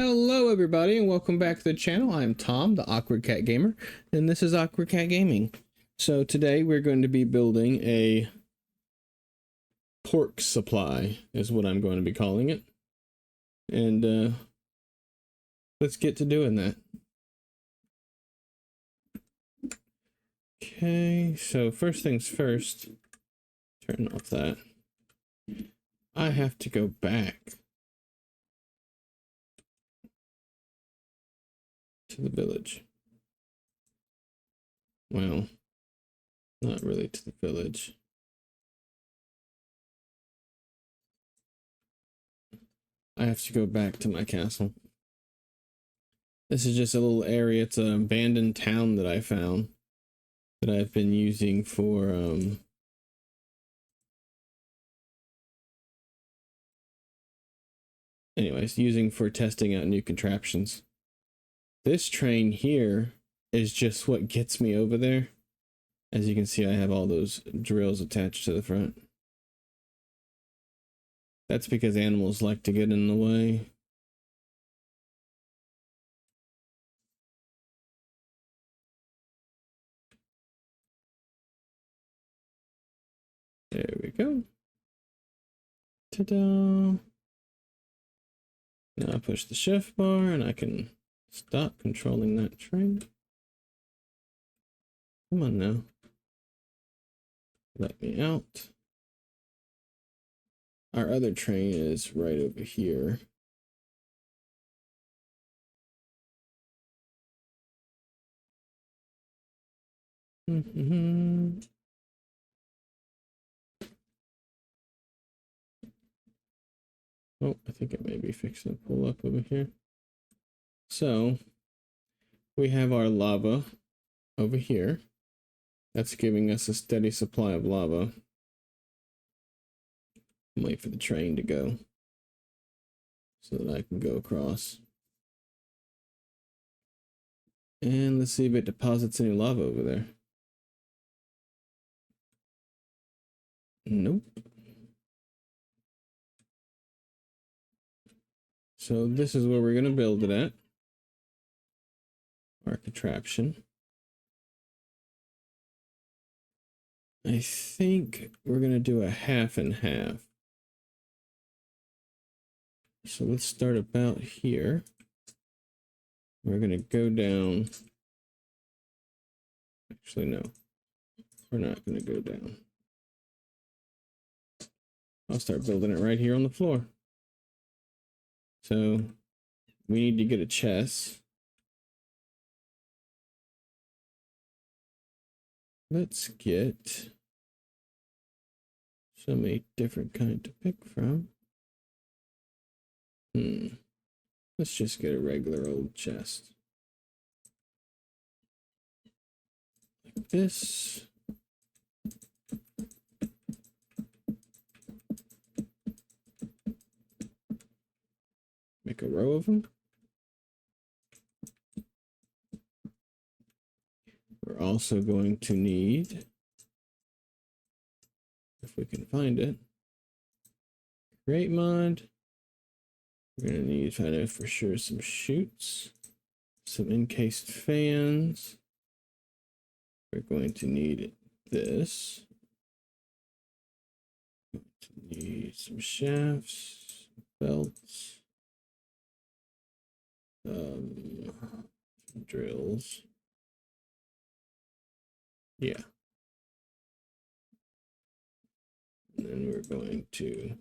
Hello everybody and welcome back to the channel. I'm Tom, the Awkward Cat Gamer, and this is Awkward Cat Gaming. So today we're going to be building a pork supply, is what I'm going to be calling it. And let's get to doing that. Okay, so first things first, turn off that. I have to go back to the village. Well, not really to the village. I have to go back to my castle. This is just a little area. It's an abandoned town that I found that I've been using for using for testing out new contraptions. This train here is just what gets me over there. As you can see, I have all those drills attached to the front. That's because animals like to get in the way. There we go. Ta-da! Now I push the shift bar and I can stop controlling that train. Come on now. Let me out. Our other train is right over here. Oh, I think it may be fixing to pull up over here. So we have our lava over here. That's giving us a steady supply of lava. Wait for the train to go so that I can go across. And let's see if it deposits any lava over there. Nope. So this is where we're going to build it at. Our contraption. I think we're going to do a half and half. So let's start about here. We're going to go down. Actually, no. We're not going to go down. I'll start building it right here on the floor. So we need to get a chest. Let's get so many different kinds to pick from. Let's just get a regular old chest. Like this. Make a row of them. We're also going to need, if we can find it, create mod. We're going to need, find out for sure, some chutes, some encased fans. We're going to need this. We're going to need some shafts, belts, drills. Yeah. And then we're going to,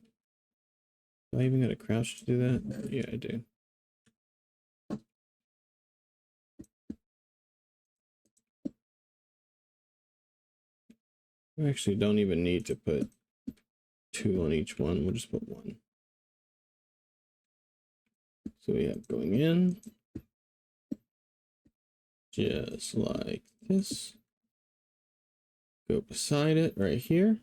do I even got to crouch to do that? Yeah, I do. We actually don't even need to put 2 on each one. We'll just put 1. So we have going in, just like this. Go beside it right here.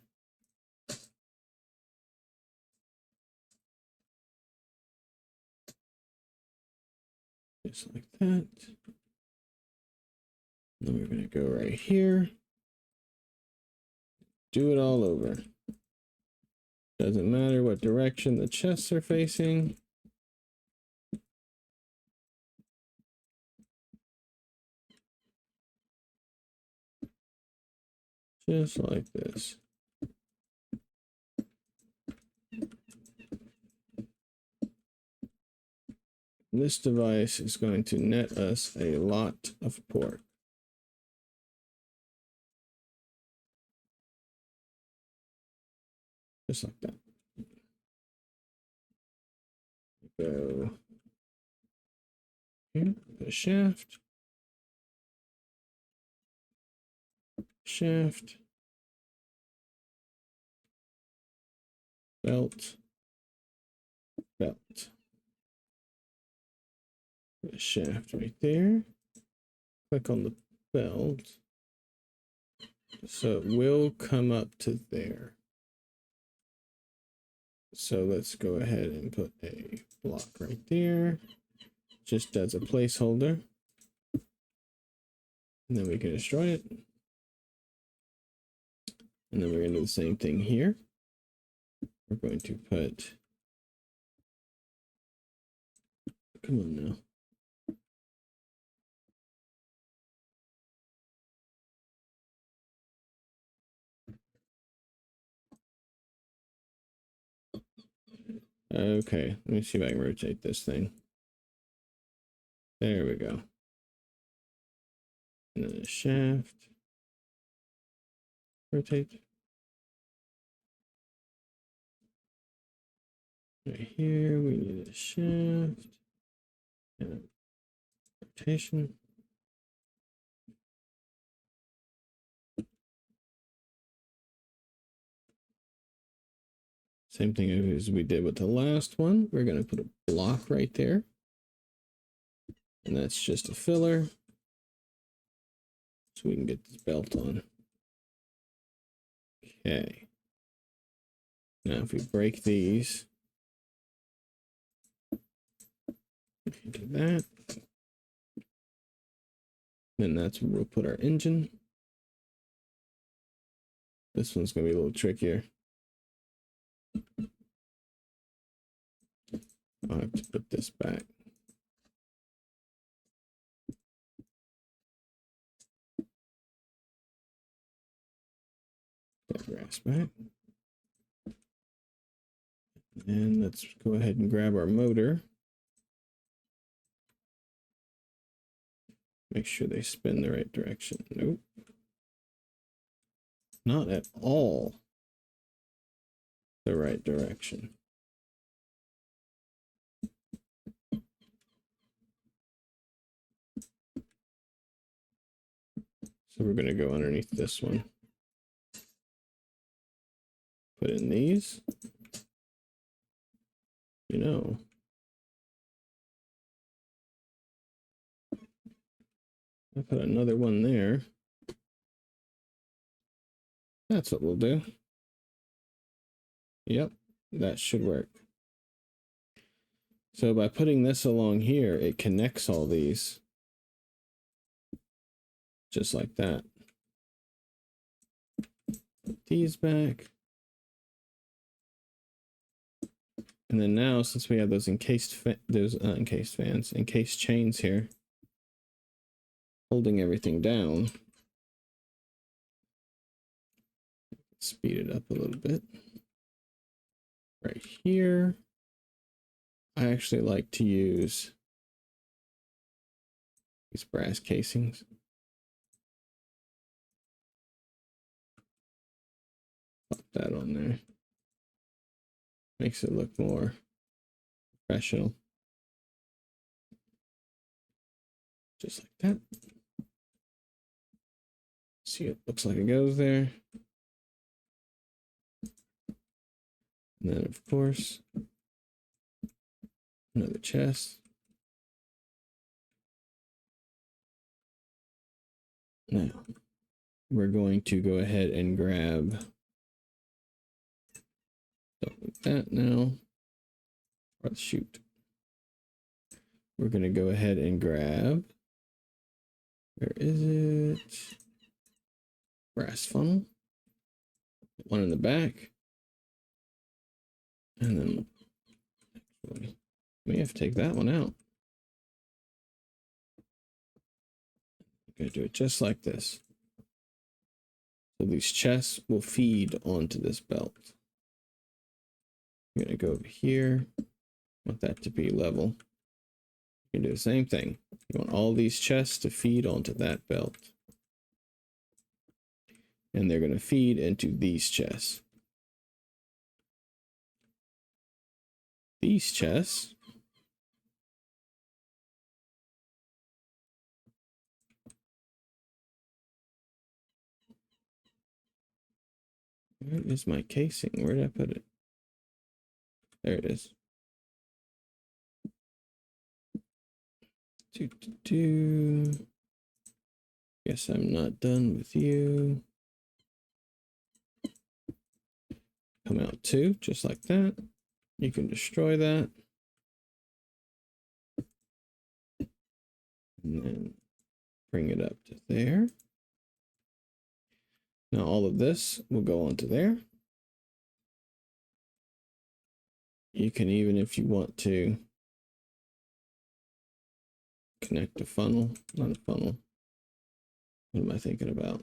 Just like that. Then we're going to go right here. Do it all over. Doesn't matter what direction the chests are facing. Just like this. This device is going to net us a lot of pork. Just like that. Go here, put a shaft. Shaft. Belt. Belt. Put a shaft right there. Click on the belt. So it will come up to there. So let's go ahead and put a block right there, just as a placeholder. And then we can destroy it. And then we're going to do the same thing here. We're going to put, come on now. Okay, let me see if I can rotate this thing. There we go. And then a shaft. Rotate. Right here, we need a shaft. And a rotation. Same thing as we did with the last one. We're going to put a block right there. And that's just a filler. So we can get this belt on. Okay. Now if we break these, do that. Then that's where we'll put our engine. This one's going to be a little trickier. I'll have to put this back. That grass back. And let's go ahead and grab our motor. Make sure they spin the right direction. Nope. Not at all the right direction. So we're going to go underneath this one. Put in these. You know. I put another one there. That's what we'll do. Yep, that should work. So by putting this along here, it connects all these. Just like that. Put these back. And then now, since we have those encased chains here, holding everything down, speed it up a little bit. Right here, I actually like to use these brass casings. Pop that on there. Makes it look more professional. Just like that. See, it looks like it goes there. And then, of course, another chest. Now, we're going to go ahead and grab that now. Or shoot. We're going to go ahead and grab, where is it? Brass funnel. One in the back. And then actually, we have to take that one out. I'm going to do it just like this. So these chests will feed onto this belt. I'm going to go over here. I want that to be level. You can do the same thing. You want all these chests to feed onto that belt. And they're going to feed into these chests. These chests where is my casing? Where did I put it? There it is. Guess I'm not done with you. Come out 2, just like that. You can destroy that. And then bring it up to there. Now all of this will go onto there. You can even, if you want to, connect a funnel, not a funnel. What am I thinking about?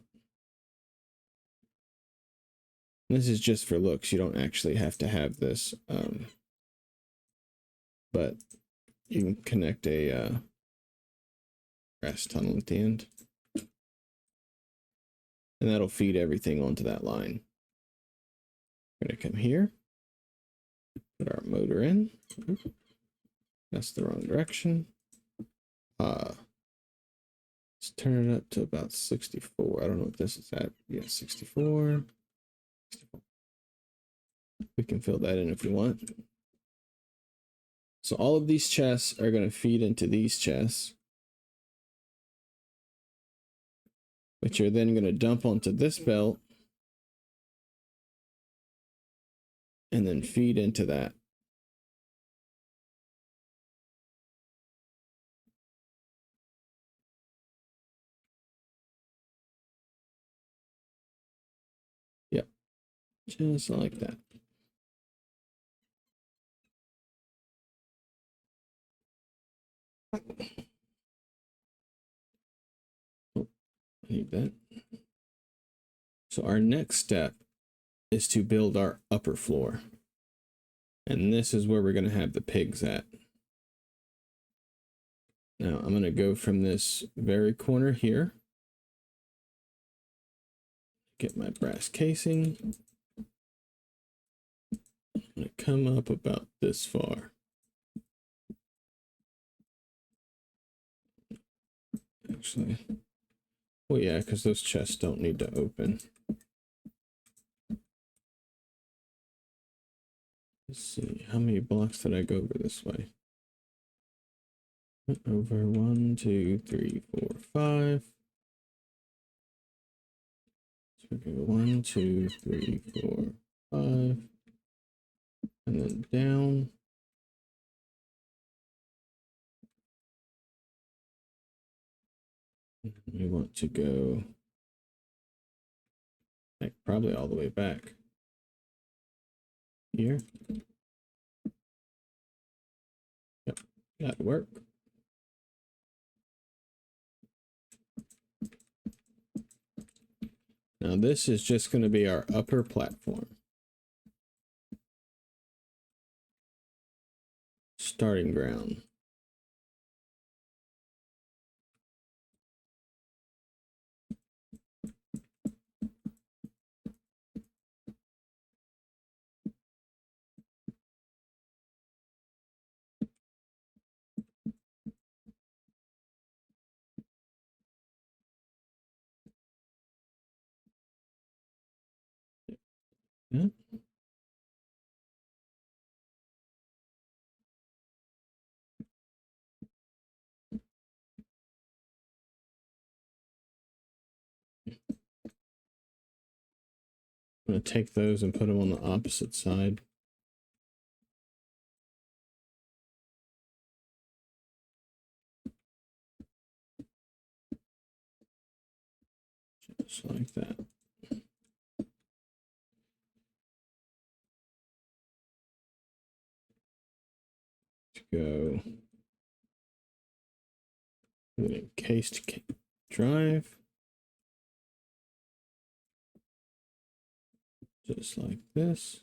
This is just for looks. You don't actually have to have this. But you can connect a grass tunnel at the end. And that'll feed everything onto that line. We're going to come here. Put our motor in. That's the wrong direction. Let's turn it up to about 64. I don't know what this is at. Yeah, 64. We can fill that in if we want. So all of these chests are going to feed into these chests, which are then going to dump onto this belt and then feed into that. Yep, just like that. Oh, I need that. So our next step is to build our upper floor. And this is where we're going to have the pigs at. Now I'm going to go from this very corner here. Get my brass casing. I'm going to come up about this far. Actually, well, yeah, because those chests don't need to open. Let's see, how many blocks did I go over this way? Went over 1, 2, 3, 4, 5. So we go 1, 2, 3, 4, 5. And then down. We want to go like probably all the way back here. Yep, that'd work. Now this is just going to be our upper platform. Starting ground. Yeah. I'm going to take those and put them on the opposite side. Just like that. To go with an encased drive. Just like this.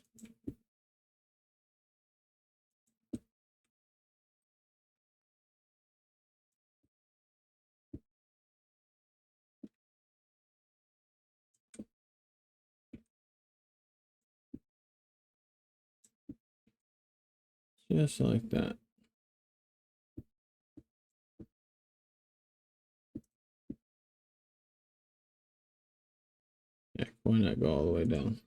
Just like that. Yeah, why not go all the way down?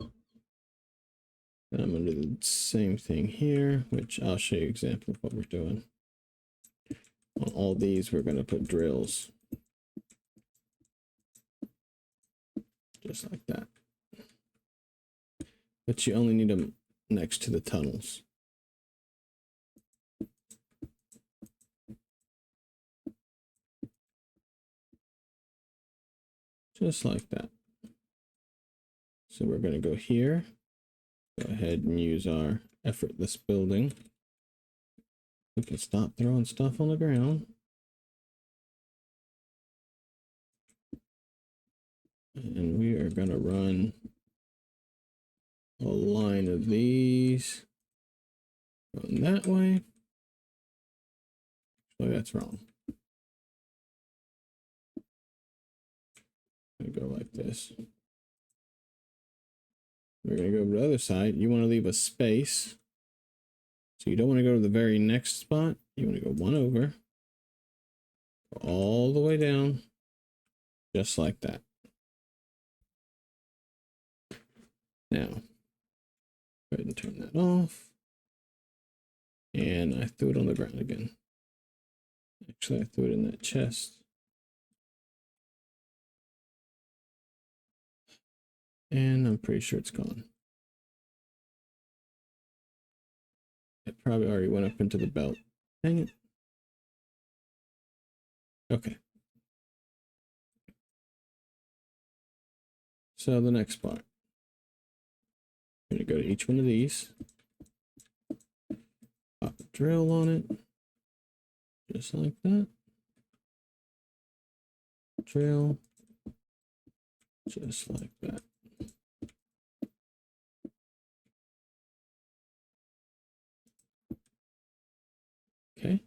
And I'm going to do the same thing here, which I'll show you an example of what we're doing. On all these, we're going to put drills. Just like that. But you only need them next to the tunnels. Just like that. So we're going to go here. Go ahead and use our effortless building. We can stop throwing stuff on the ground. And we are going to run a line of these going that way. So that's wrong. I'm going to go like this. We're going to go to the other side. You want to leave a space. So you don't want to go to the very next spot. You want to go one over. Go all the way down. Just like that. Now, go ahead and turn that off. And I threw it on the ground again. Actually, I threw it in that chest. And I'm pretty sure it's gone. It probably already went up into the belt. Dang it. Okay. So the next part. I'm going to go to each one of these. Pop a drill on it. Just like that. Drill. Just like that. Okay.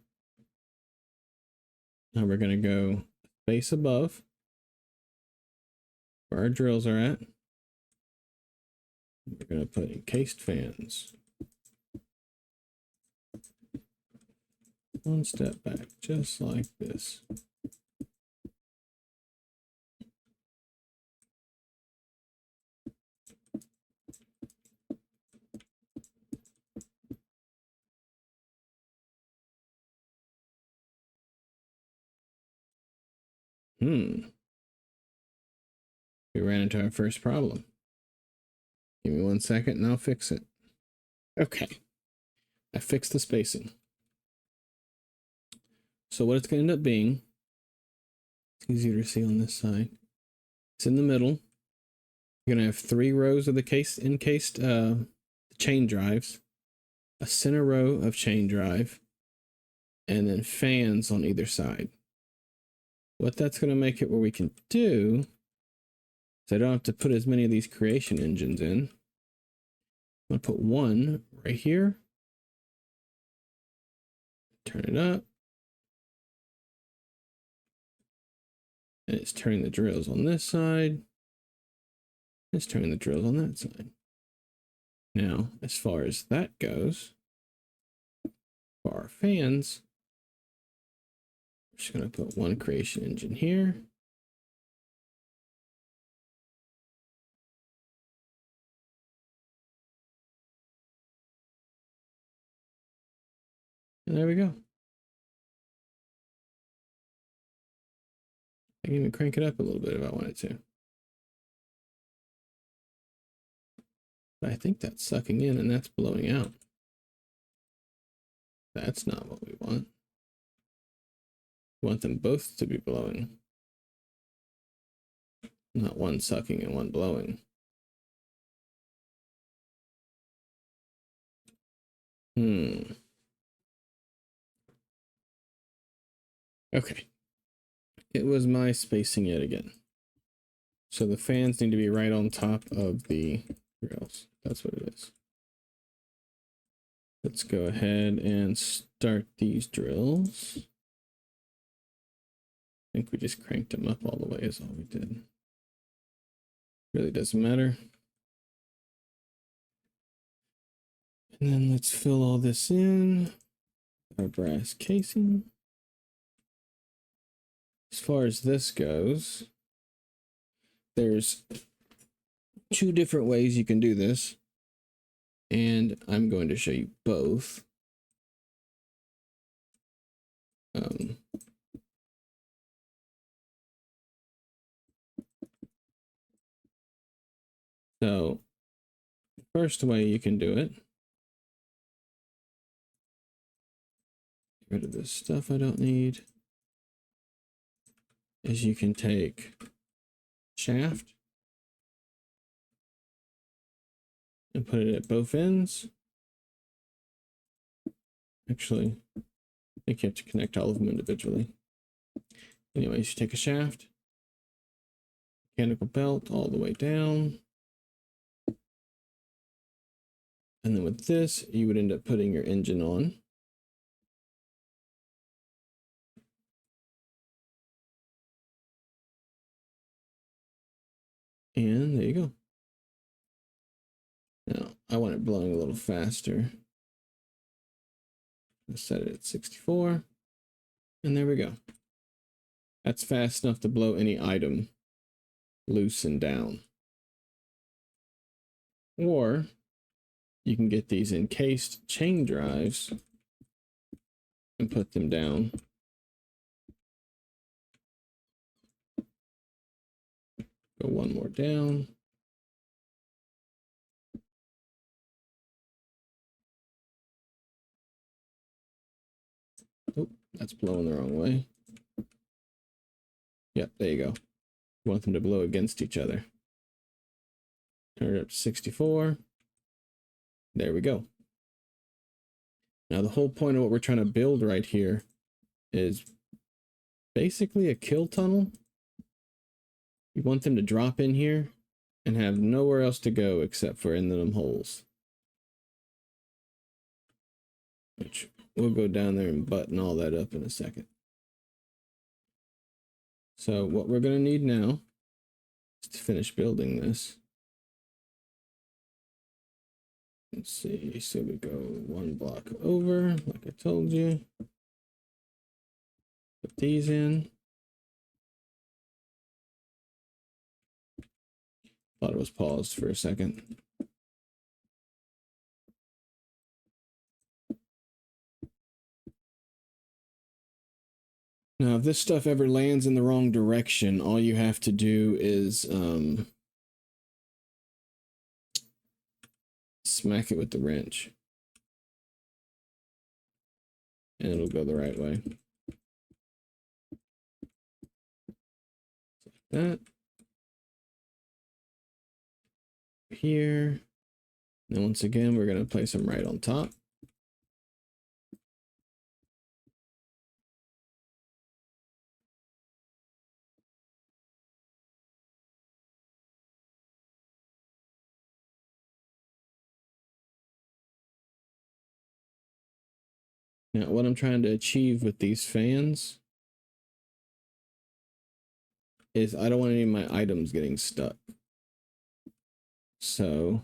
Now we're going to go space above where our drills are at. We're going to put encased fans. One step back, just like this. We ran into our first problem. Give me 1 second and I'll fix it. Okay. I fixed the spacing. So what it's going to end up being, it's easier to see on this side. It's in the middle. You're going to have 3 rows of the encased chain drives, a center row of chain drive, and then fans on either side. What that's going to make it where we can do is I don't have to put as many of these creation engines in. I'm going to put one right here. Turn it up. And it's turning the drills on this side. It's turning the drills on that side. Now, as far as that goes, for our fans, I'm just going to put one creation engine here. And there we go. I can even crank it up a little bit if I wanted to. But I think that's sucking in and that's blowing out. That's not what we want. We want them both to be blowing. Not one sucking and one blowing. Okay. It was my spacing yet again. So the fans need to be right on top of the drills. That's what it is. Let's go ahead and start these drills. I think we just cranked them up all the way is all we did. Really doesn't matter. And then let's fill all this in. Our brass casing. As far as this goes, there's two different ways you can do this. And I'm going to show you both. So, first way you can do it. Get rid of this stuff I don't need. Is you can take shaft and put it at both ends. Actually, I think you have to connect all of them individually. Anyways, you take a shaft, mechanical belt all the way down. And then with this, you would end up putting your engine on. And there you go. Now, I want it blowing a little faster. Let's set it at 64. And there we go. That's fast enough to blow any item loose and down. Or you can get these encased chain drives and put them down. Go one more down. Oh, that's blowing the wrong way. Yep, there you go. You want them to blow against each other. Turn it up to 64. There we go. Now the whole point of what we're trying to build right here is basically a kill tunnel. You want them to drop in here and have nowhere else to go except for in them holes. Which we'll go down there and button all that up in a second. So what we're going to need now is to finish building this. Let's see, so we go one block over, like I told you. Put these in. Thought it was paused for a second. Now, if this stuff ever lands in the wrong direction, all you have to do is smack it with the wrench. And it'll go the right way. Like that. Here. And once again, we're going to place them right on top. Now, what I'm trying to achieve with these fans is I don't want any of my items getting stuck. So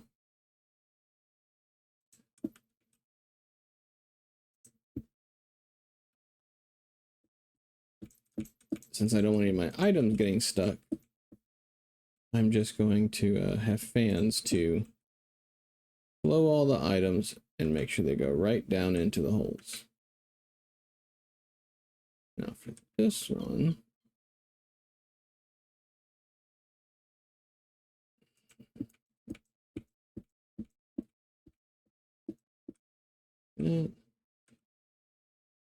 since I don't want any of my items getting stuck, I'm just going to have fans to blow all the items and make sure they go right down into the holes. Now for this one,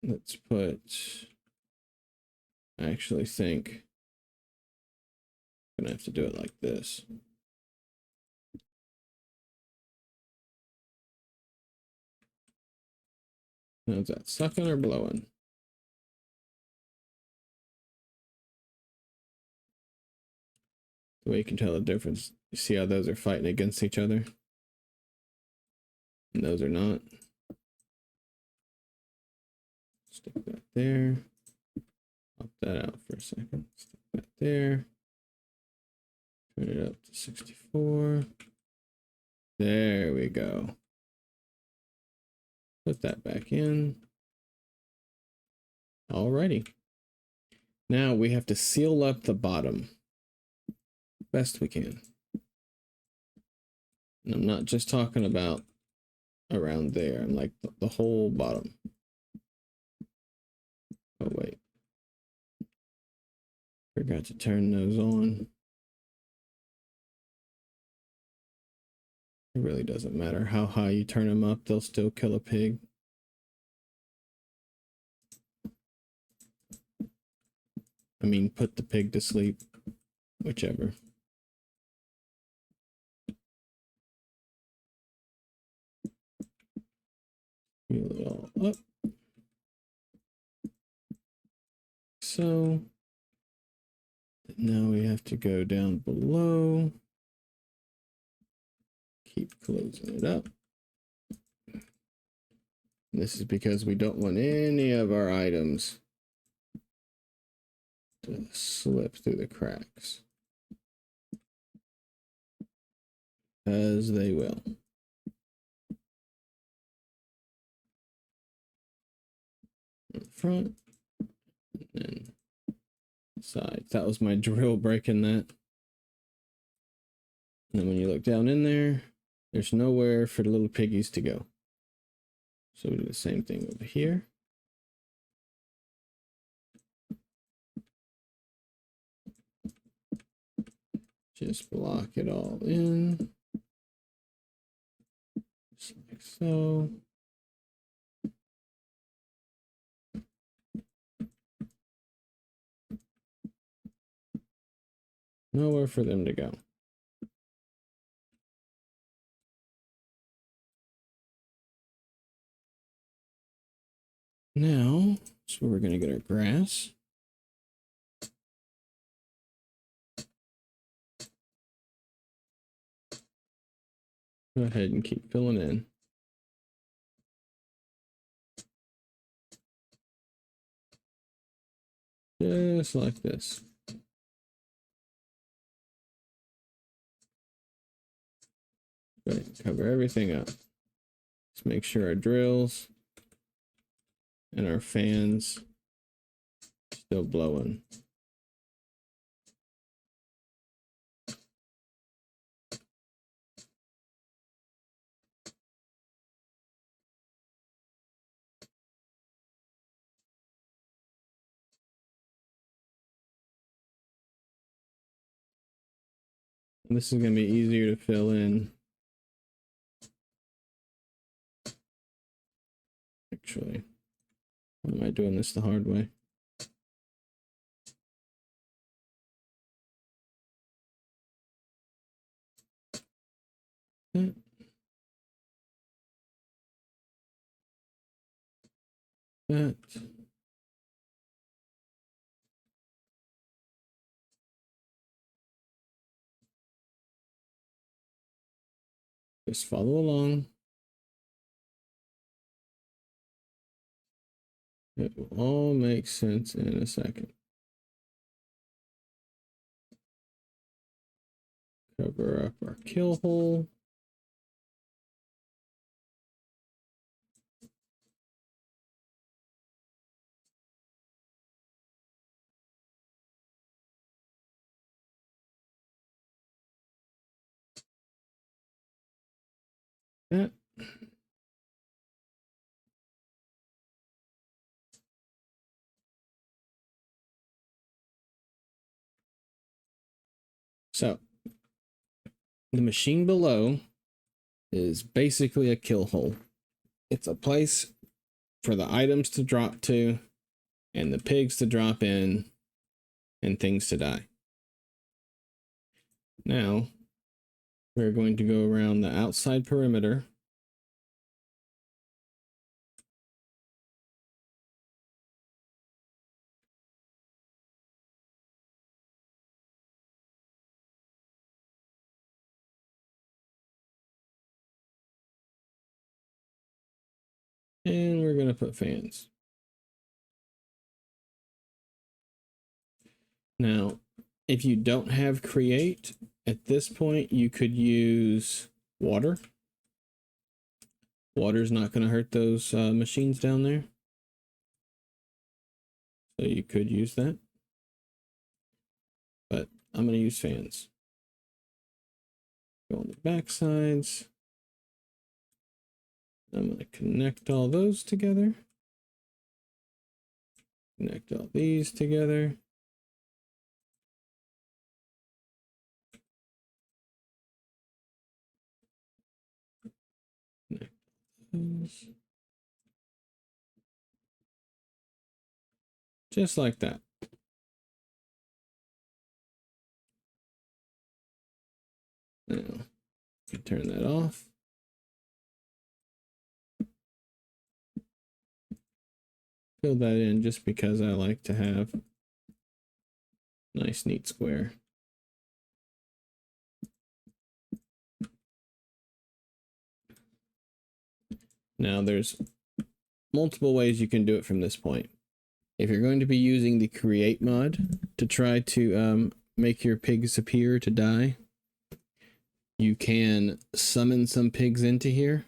let's put, I actually think I'm gonna have to do it like this. Now is that sucking or blowing? The way you can tell the difference, you see how those are fighting against each other? And those are not. Stick that there. Pop that out for a second. Stick that there. Turn it up to 64. There we go. Put that back in. Alrighty. Now we have to seal up the bottom best we can. And I'm not just talking about around there. I'm like the whole bottom. Oh, wait. Forgot to turn those on. It really doesn't matter how high you turn them up, they'll still kill a pig. I mean, put the pig to sleep, whichever. Seal it all up. So now we have to go down below. Keep closing it up. And this is because we don't want any of our items to slip through the cracks. As they will. In the front. And then side. That was my drill breaking that. And then when you look down in there, there's nowhere for the little piggies to go. So we do the same thing over here. Just block it all in. Just like so. Nowhere for them to go. Now, that's where we're going to get our grass. Go ahead and keep filling in. Just like this. Right, cover everything up. Let's make sure our drills and our fans still blowing. This is going to be easier to fill in. Actually, why am I doing this the hard way? That. That. Just follow along. It will all make sense in a second. Cover up our kill hole. That. So the machine below is basically a kill hole. It's a place for the items to drop to and the pigs to drop in and things to die. Now we're going to go around the outside perimeter. And we're going to put fans. Now, if you don't have create, at this point, you could use water. Water's not going to hurt those machines down there. So you could use that. But I'm going to use fans. Go on the back sides. I'm going to connect all those together. Connect all these together. Connect those. Just like that. Now, turn that off. Fill that in just because I like to have nice, neat square. Now, there's multiple ways you can do it from this point. If you're going to be using the create mod to try to make your pigs appear to die, you can summon some pigs into here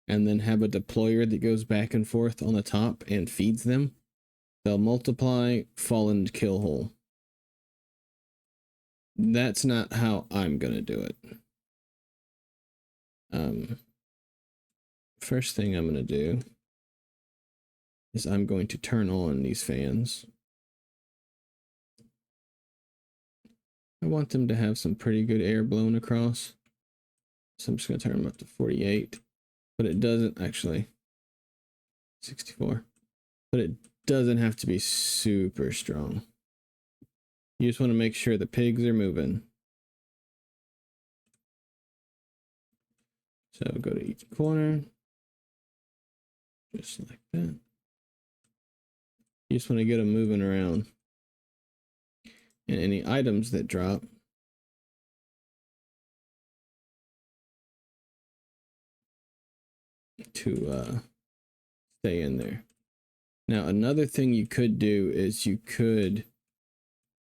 and then have a deployer that goes back and forth on the top and feeds them. They'll multiply, fall into kill hole. That's not how I'm going to do it. First thing I'm going to do is I'm going to turn on these fans. I want them to have some pretty good air blown across. So I'm just going to turn them up to 48. But it doesn't actually. 64. But it doesn't have to be super strong. You just want to make sure the pigs are moving. So go to each corner. Just like that. You just want to get them moving around. And any items that drop, to stay in there. Now, another thing you could do is you could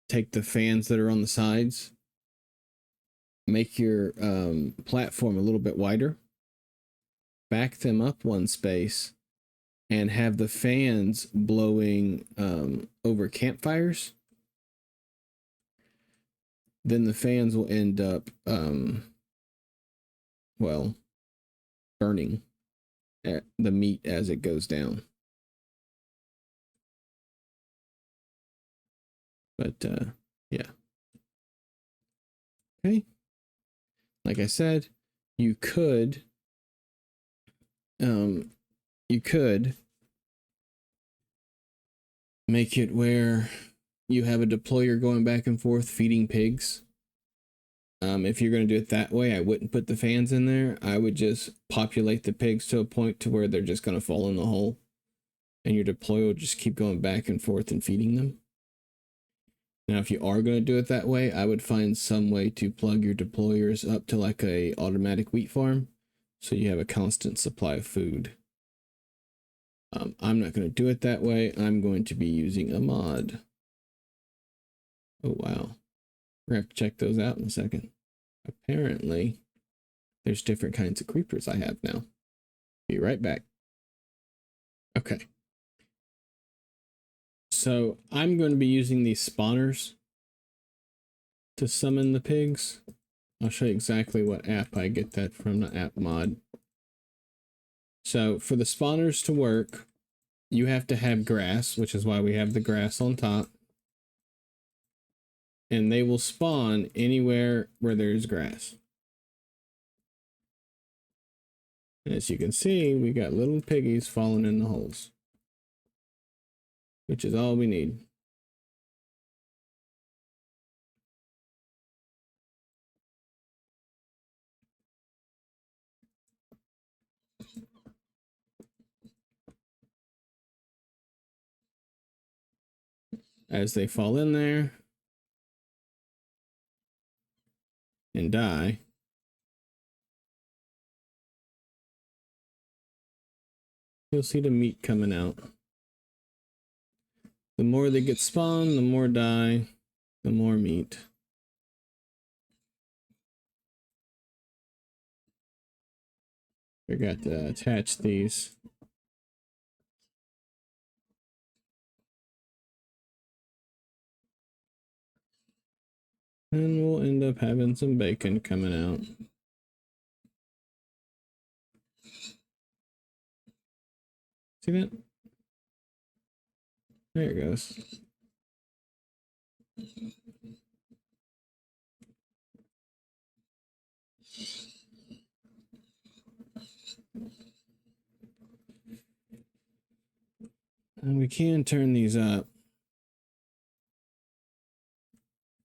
take the fans that are on the sides, make your platform a little bit wider, back them up one space, and have the fans blowing over campfires. Then the fans will end up, well, burning at the meat as it goes down. But yeah. Okay. Like I said, you could make it where you have a deployer going back and forth feeding pigs. If you're going to do it that way, I wouldn't put the fans in there. I would just populate the pigs to a point to where they're just going to fall in the hole, and your deployer will just keep going back and forth and feeding them. Now, if you are going to do it that way, I would find some way to plug your deployers up to like a automatic wheat farm, so you have a constant supply of food. I'm not going to do it that way. I'm going to be using a mod. Oh, wow. We're going to have to check those out in a second. Apparently, there's different kinds of creepers I have now. Be right back. Okay. So I'm going to be using these spawners to summon the pigs. I'll show you exactly what app I get that from, the app mod. So for the spawners to work, you have to have grass, which is why we have the grass on top. And they will spawn anywhere where there's grass. And as you can see, we got little piggies falling in the holes, which is all we need. As they fall in there and die, you'll see the meat coming out. The more they get spawned, the more die, the more meat. Forgot to attach these. And we'll end up having some bacon coming out. See that? There it goes. And we can turn these up.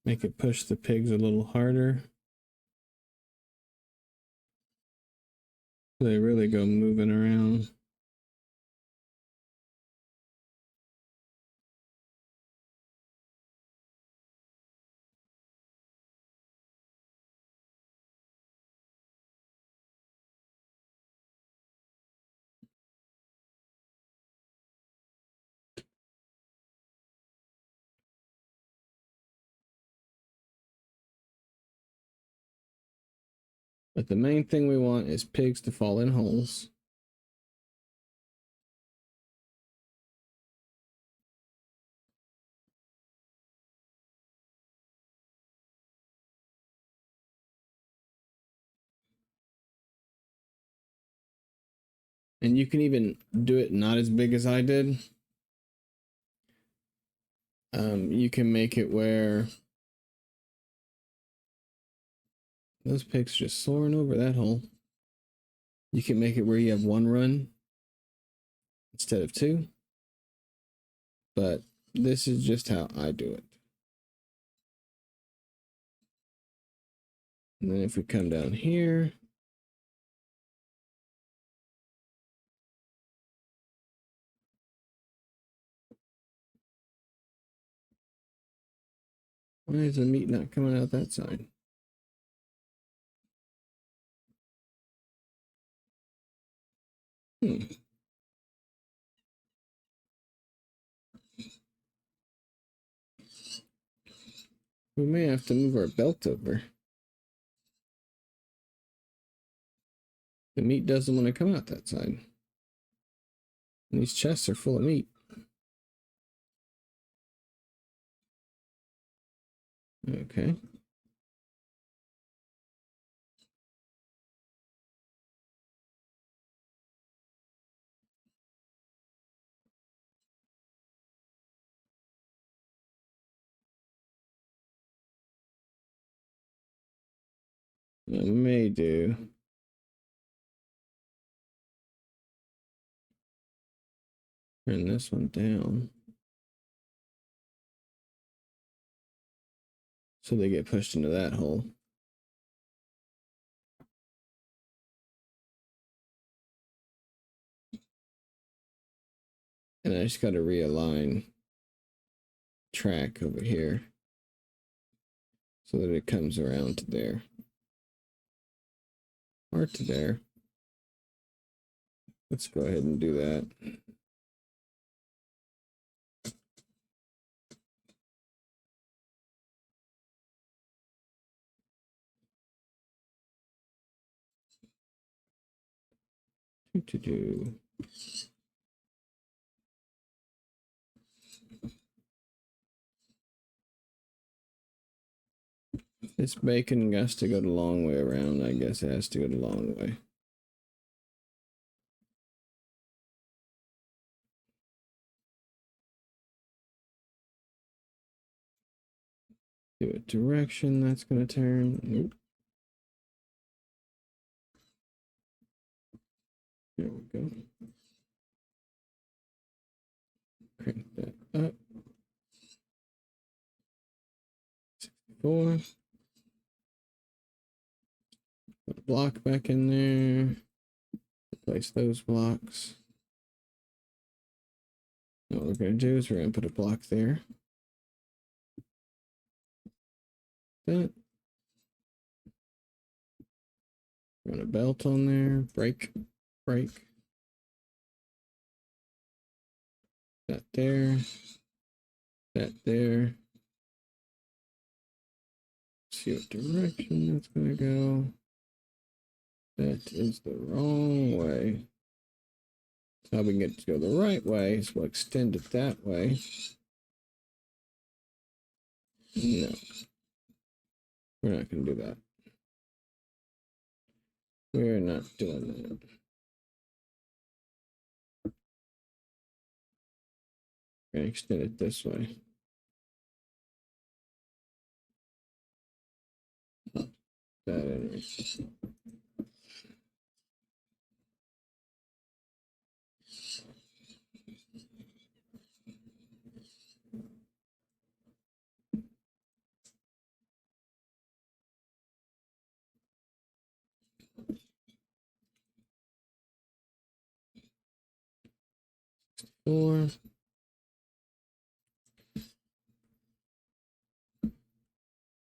Make it push the pigs a little harder. They really go moving around. But the main thing we want is pigs to fall in holes. And you can even do it not as big as I did. You can make it where those pigs are just soaring over that hole. You can make it where you have one run instead of two. But this is just how I do it. And then if we come down here, why is the meat not coming out that side? We may have to move our belt over. The meat doesn't want to come out that side. And these chests are full of meat. Okay. I may do. Turn this one down. So they get pushed into that hole. And I just got to realign track over here so that it comes around to there. Or to there. Let's go ahead and do that. Do. This bacon has to go the long way around. I guess it has to go the long way. Do a direction that's going to turn. Nope. There we go. Crank that up. 64. Put a block back in there. Replace those blocks. Now what we're going to do is we're going to put a block there. That. Run a belt on there. Break. That there. That there. See what direction that's gonna go. That is the wrong way. So how we can get it to go the right way is we'll extend it that way. No. We're not gonna do that. We're not doing that. We're gonna extend it this way. That anyway. Four.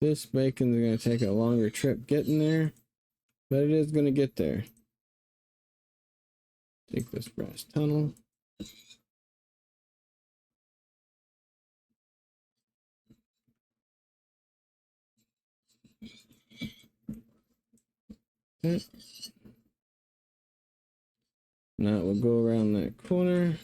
This bacon's going to take a longer trip getting there, but it is going to get there. Take this brass tunnel. Okay. Now we'll go around that corner.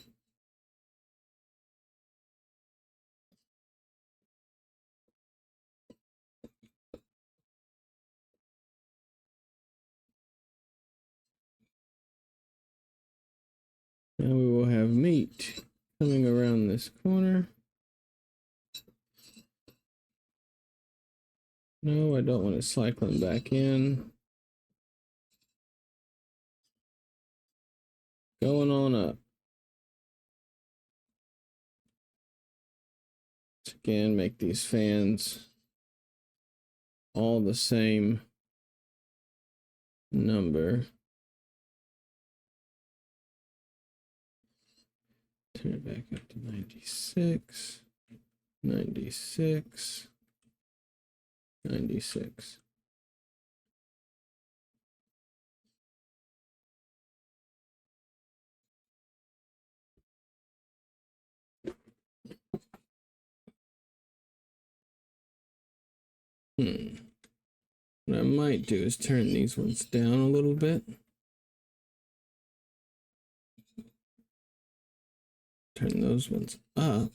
Now we will have meat coming around this corner. No, I don't want it cycling back in. Going on up. Again, make these fans all the same number. Turn it back up to 96, 96, 96. What I might do is turn these ones down a little bit. Turn those ones up.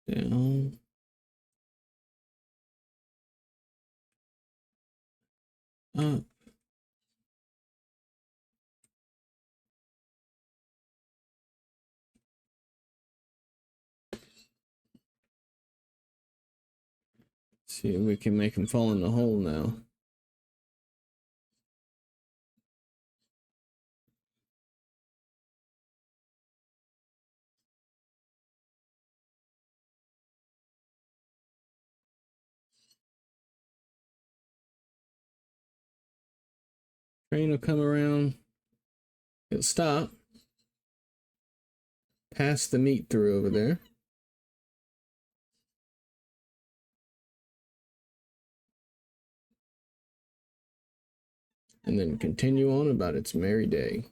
Down. Up. See if we can make them fall in the hole now. Train will come around. It'll stop. Pass the meat through over there. And then continue on about its merry day.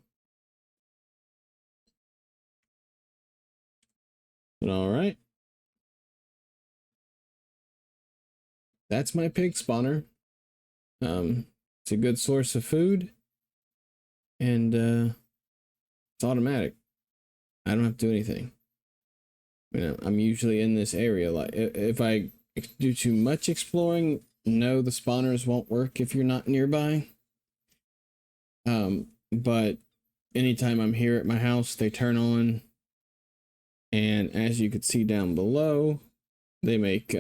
All right. That's my pig spawner. It's a good source of food. And it's automatic. I don't have to do anything. I'm usually in this area. Like if I do too much exploring, no, the spawners won't work if you're not nearby. But anytime I'm here at my house, they turn on. And as you can see down below, they make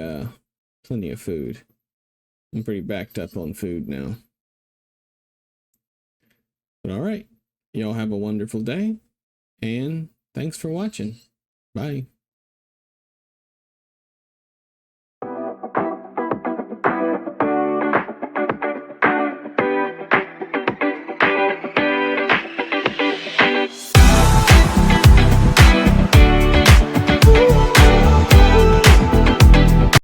plenty of food. I'm pretty backed up on food now. But all right, y'all have a wonderful day, and thanks for watching. Bye.